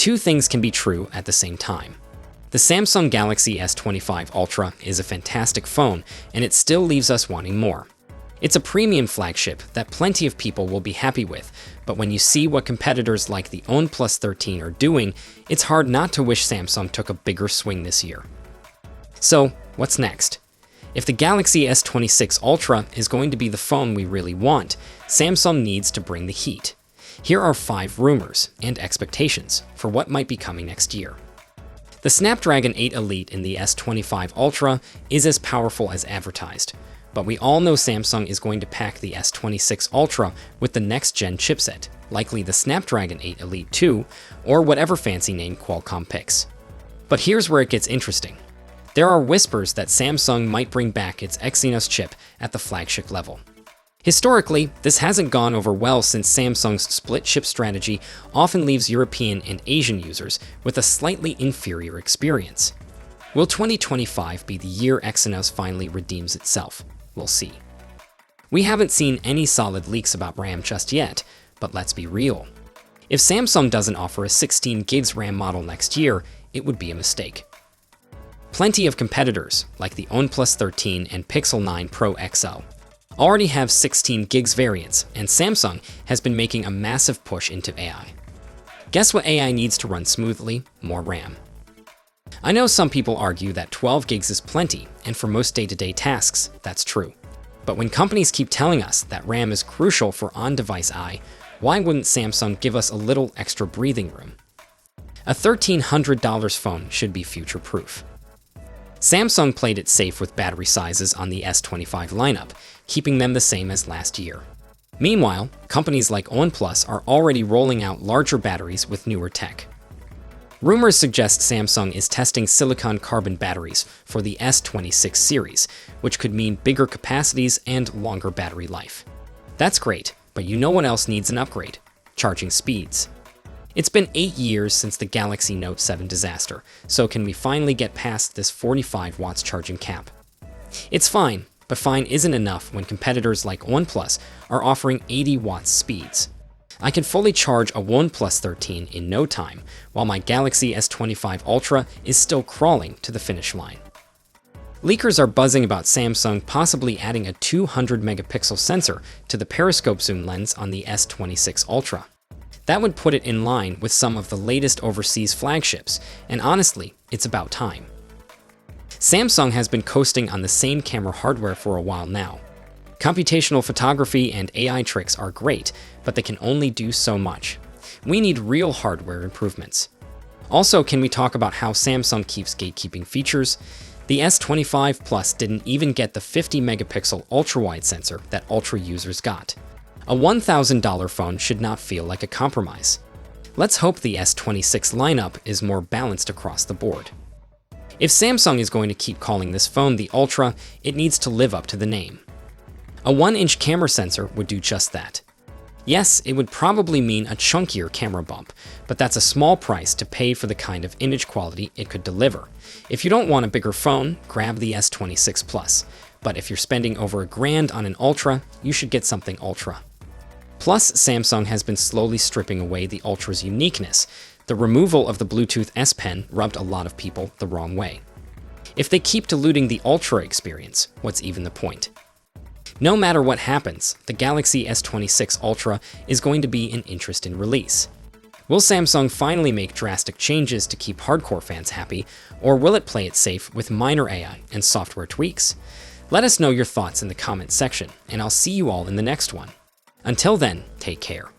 Two things can be true at the same time. The Samsung Galaxy S25 Ultra is a fantastic phone, and it still leaves us wanting more. It's a premium flagship that plenty of people will be happy with, but when you see what competitors like the OnePlus 13 are doing, it's hard not to wish Samsung took a bigger swing this year. So, what's next? If the Galaxy S26 Ultra is going to be the phone we really want, Samsung needs to bring the heat. Here are 5 rumors and expectations for what might be coming next year. The Snapdragon 8 Elite in the S25 Ultra is as powerful as advertised, but we all know Samsung is going to pack the S26 Ultra with the next-gen chipset, likely the Snapdragon 8 Elite 2, or whatever fancy name Qualcomm picks. But here's where it gets interesting. There are whispers that Samsung might bring back its Exynos chip at the flagship level. Historically, this hasn't gone over well since Samsung's split chip strategy often leaves European and Asian users with a slightly inferior experience. Will 2025 be the year Exynos finally redeems itself? We'll see. We haven't seen any solid leaks about RAM just yet, but let's be real. If Samsung doesn't offer a 16 GB RAM model next year, it would be a mistake. Plenty of competitors, like the OnePlus 13 and Pixel 9 Pro XL, already have 16 GB variants, and Samsung has been making a massive push into AI. Guess what AI needs to run smoothly? More RAM. I know some people argue that 12 gigs is plenty, and for most day-to-day tasks, that's true. But when companies keep telling us that RAM is crucial for on-device AI, why wouldn't Samsung give us a little extra breathing room? A $1,300 phone should be future-proof. Samsung played it safe with battery sizes on the S25 lineup, keeping them the same as last year. Meanwhile, companies like OnePlus are already rolling out larger batteries with newer tech. Rumors suggest Samsung is testing silicon carbon batteries for the S26 series, which could mean bigger capacities and longer battery life. That's great, but you know what else needs an upgrade? Charging speeds. It's been 8 years since the Galaxy Note 7 disaster, so can we finally get past this 45 watts charging cap? It's fine, but fine isn't enough when competitors like OnePlus are offering 80 watts speeds. I can fully charge a OnePlus 13 in no time, while my Galaxy S25 Ultra is still crawling to the finish line. Leakers are buzzing about Samsung possibly adding a 200 megapixel sensor to the periscope zoom lens on the S26 Ultra. That would put it in line with some of the latest overseas flagships, and honestly, it's about time. Samsung has been coasting on the same camera hardware for a while now. Computational photography and AI tricks are great, but they can only do so much. We need real hardware improvements. Also, can we talk about how Samsung keeps gatekeeping features? The S25 Plus didn't even get the 50 megapixel ultra-wide sensor that Ultra users got. A $1,000 phone should not feel like a compromise. Let's hope the S26 lineup is more balanced across the board. If Samsung is going to keep calling this phone the Ultra, it needs to live up to the name. A 1-inch camera sensor would do just that. Yes, it would probably mean a chunkier camera bump, but that's a small price to pay for the kind of image quality it could deliver. If you don't want a bigger phone, grab the S26 Plus. But if you're spending over $1,000 on an Ultra, you should get something Ultra. Plus, Samsung has been slowly stripping away the Ultra's uniqueness. The removal of the Bluetooth S Pen rubbed a lot of people the wrong way. If they keep diluting the Ultra experience, what's even the point? No matter what happens, the Galaxy S26 Ultra is going to be an interesting release. Will Samsung finally make drastic changes to keep hardcore fans happy, or will it play it safe with minor AI and software tweaks? Let us know your thoughts in the comments section, and I'll see you all in the next one. Until then, take care.